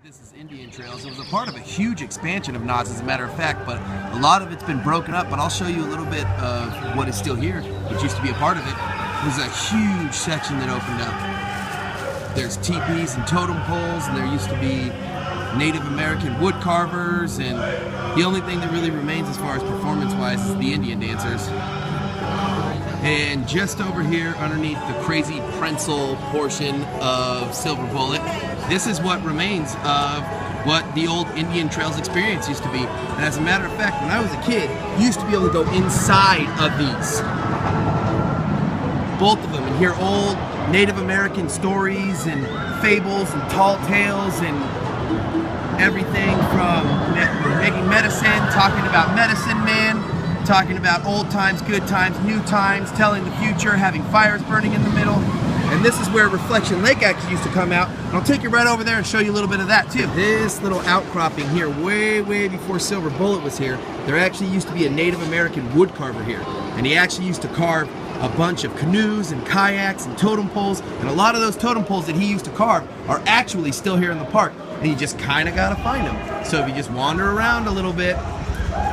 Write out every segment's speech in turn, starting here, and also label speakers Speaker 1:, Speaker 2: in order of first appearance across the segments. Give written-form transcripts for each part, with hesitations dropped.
Speaker 1: This is Indian Trails. It was a part of a huge expansion of Knott's, as a matter of fact, but a lot of it's been broken up. But I'll show you a little bit of what is still here, which used to be a part of it. It was a huge section that opened up. There's teepees and totem poles, and there used to be Native American wood carvers, and the only thing that really remains as far as performance-wise is the Indian dancers. And just over here, underneath the crazy Prenzel portion of Silver Bullet, this is what remains of what the old Indian Trails experience used to be. And as a matter of fact, when I was a kid, you used to be able to go inside of these. Both of them, and hear old Native American stories and fables and tall tales and everything from making medicine, talking about medicine men, talking about old times, good times, new times, telling the future, having fires burning in the middle. And this is where Reflection Lake actually used to come out. And I'll take you right over there and show you a little bit of that too. This little outcropping here, way before Silver Bullet was here, there actually used to be a Native American wood carver here. And he actually used to carve a bunch of canoes and kayaks and totem poles. And a lot of those totem poles that he used to carve are actually still here in the park. And you just kind of gotta find them. So if you just wander around a little bit,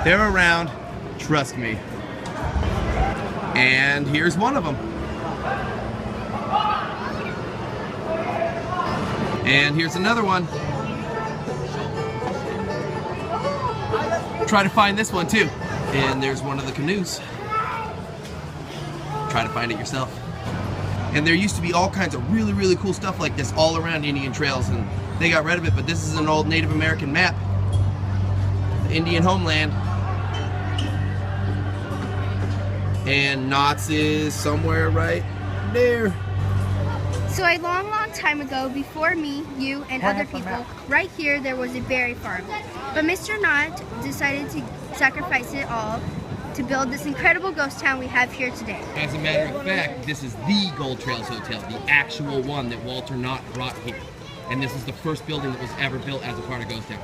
Speaker 1: they're around. Trust me. And here's one of them. And here's another one. Try to find this one too. And there's one of the canoes. Try to find it yourself. And there used to be all kinds of really cool stuff like this all around Indian Trails, and they got rid of it, but this is an old Native American map. The Indian homeland. And Knott's is somewhere right there.
Speaker 2: So a long time ago, before me, you, and other people, right here there was a berry farm. But Mr. Knott decided to sacrifice it all to build this incredible ghost town we have here today.
Speaker 1: As a matter of fact, this is the Gold Trails Hotel, the actual one that Walter Knott brought here. And this is the first building that was ever built as a part of Ghost Town.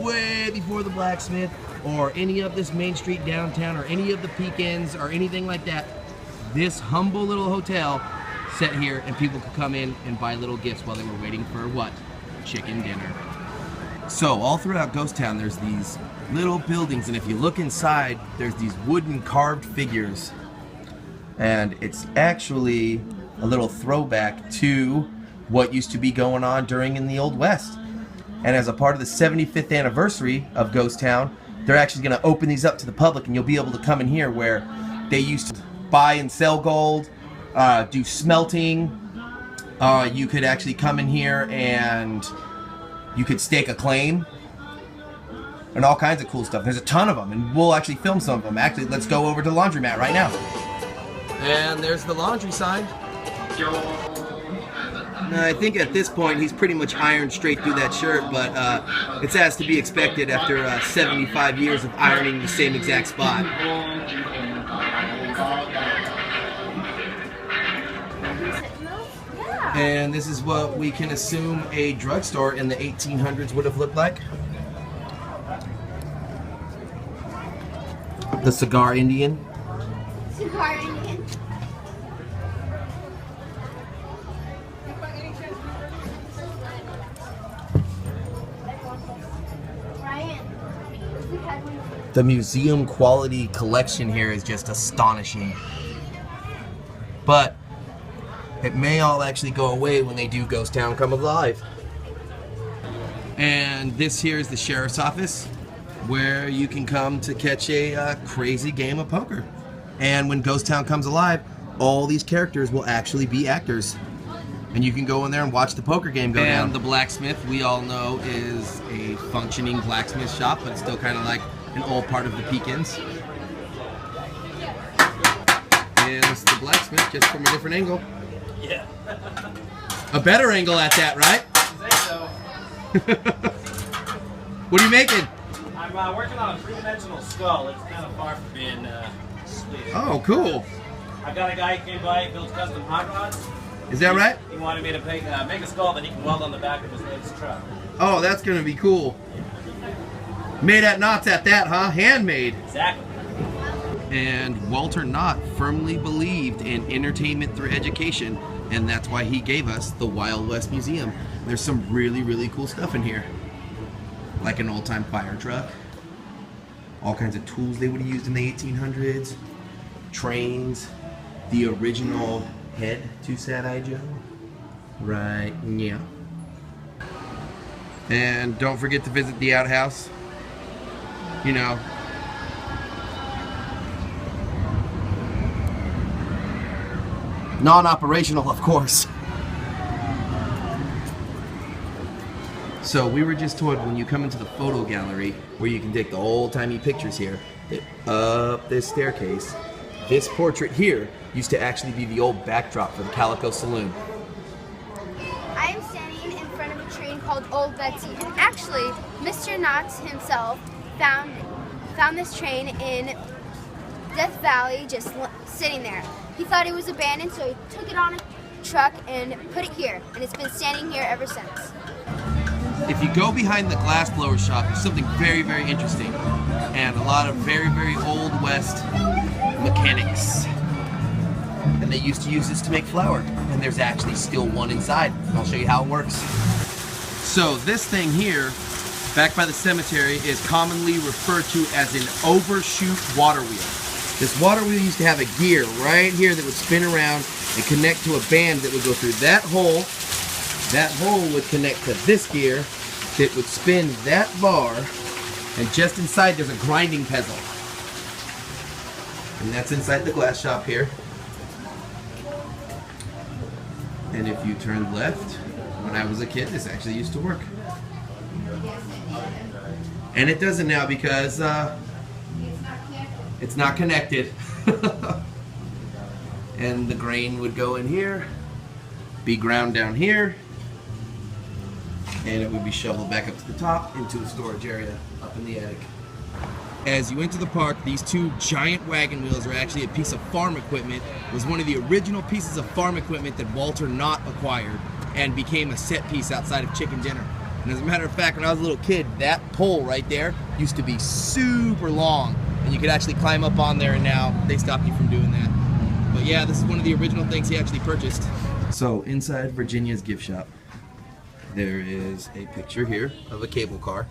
Speaker 1: Way before the blacksmith or any of this Main Street downtown or any of the Peekins or anything like that. This humble little hotel sat here and people could come in and buy little gifts while they were waiting for what? Chicken dinner. So all throughout Ghost Town there's these little buildings, and if you look inside there's these wooden carved figures, and it's actually a little throwback to what used to be going on during in the Old West. And as a part of the 75th anniversary of Ghost Town, they're actually going to open these up to the public, and you'll be able to come in here where they used to buy and sell gold, do smelting. You could actually come in here and you could stake a claim and all kinds of cool stuff. There's a ton of them, and we'll actually film some of them. Actually, let's go over to the laundromat right now. And there's the laundry sign. I think at this point he's pretty much ironed straight through that shirt, but it's as to be expected after 75 years of ironing the same exact spot. And this is what we can assume a drugstore in the 1800s would have looked like. The Cigar Indian.
Speaker 2: Cigar Indian.
Speaker 1: The museum quality collection here is just astonishing. But it may all actually go away when they do Ghost Town Come Alive. And this here is the sheriff's office, where you can come to catch a crazy game of poker. And when Ghost Town comes alive, all these characters will actually be actors. And you can go in there and watch the poker game go down. And the blacksmith, we all know, is a functioning blacksmith shop, but it's still kind of like an old part of the Peekins. And it's the blacksmith, just from a different angle.
Speaker 3: Yeah.
Speaker 1: A better angle at that, right?
Speaker 3: I think so.
Speaker 1: What are you making?
Speaker 3: I'm working on a three-dimensional skull. It's kind of far from being sweet.
Speaker 1: Oh, cool.
Speaker 3: I've got a guy who came by and built custom hot rods.
Speaker 1: Is that right?
Speaker 3: He wanted me to make a skull that he can weld on the back of his latest truck.
Speaker 1: Oh, that's going to be cool. Made at Knott's at that, huh? Handmade.
Speaker 3: Exactly.
Speaker 1: And Walter Knott firmly believed in entertainment through education, and that's why he gave us the Wild West Museum. There's some really cool stuff in here. like an old-time fire truck. All kinds of tools they would have used in the 1800s. Trains. The original head to Sad-Eye Joe. Right, yeah. And don't forget to visit the outhouse. You know. Non-operational, of course. So we were just told when you come into the photo gallery, where you can take the old-timey pictures here, that up this staircase, this portrait here used to actually be the old backdrop for the Calico Saloon.
Speaker 2: I am standing in front of a train called Old Betsy, and actually, Mr. Knott himself found this train in Death Valley, just sitting there. He thought it was abandoned, so he took it on a truck and put it here, and it's been standing here ever since.
Speaker 1: If you go behind the glass blower shop, there's something very, very interesting, and a lot of very, very old West mechanics. And they used to use this to make flour, and there's actually still one inside. I'll show you how it works. So this thing here, back by the cemetery, is commonly referred to as an overshoot water wheel. This water wheel used to have a gear right here that would spin around and connect to a band that would go through that hole. That hole would connect to this gear that would spin that bar, and just inside there's a grinding pestle. And that's inside the glass shop here. And if you turn left, when I was a kid, this actually used to work. And it doesn't now because it's not connected. And the grain would go in here, be ground down here, and it would be shoveled back up to the top into a storage area up in the attic. As you enter the park, these two giant wagon wheels are actually a piece of farm equipment. It was one of the original pieces of farm equipment that Walter Knott acquired and became a set piece outside of Chicken Dinner. And as a matter of fact, when I was a little kid, that pole right there used to be super long, and you could actually climb up on there, and now they stopped you from doing that. But yeah, this is one of the original things he actually purchased. So inside Virginia's gift shop, there is a picture here of a cable car.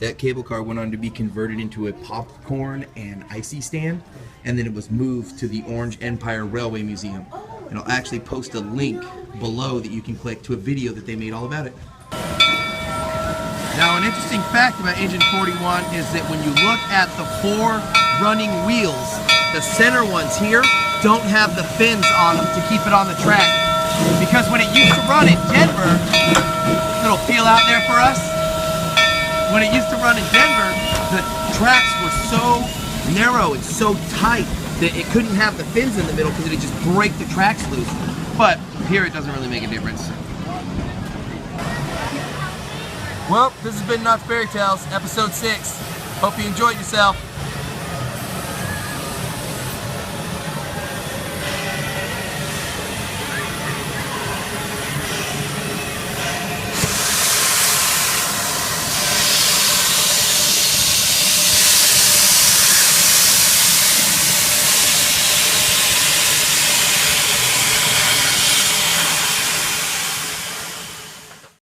Speaker 1: That cable car went on to be converted into a popcorn and icy stand, and then it was moved to the Orange Empire Railway Museum. And I'll actually post a link below that you can click to a video that they made all about it. Now, an interesting fact about Engine 41 is that when you look at the four running wheels, the center ones here don't have the fins on them to keep it on the track. Because when it used to run in Denver, little peel out there for us, when it used to run in Denver, the tracks were so narrow and so tight that it couldn't have the fins in the middle because it would just break the tracks loose. But here it doesn't really make a difference. Well, this has been Knott's Fairy Tales, episode 6. Hope you enjoyed yourself.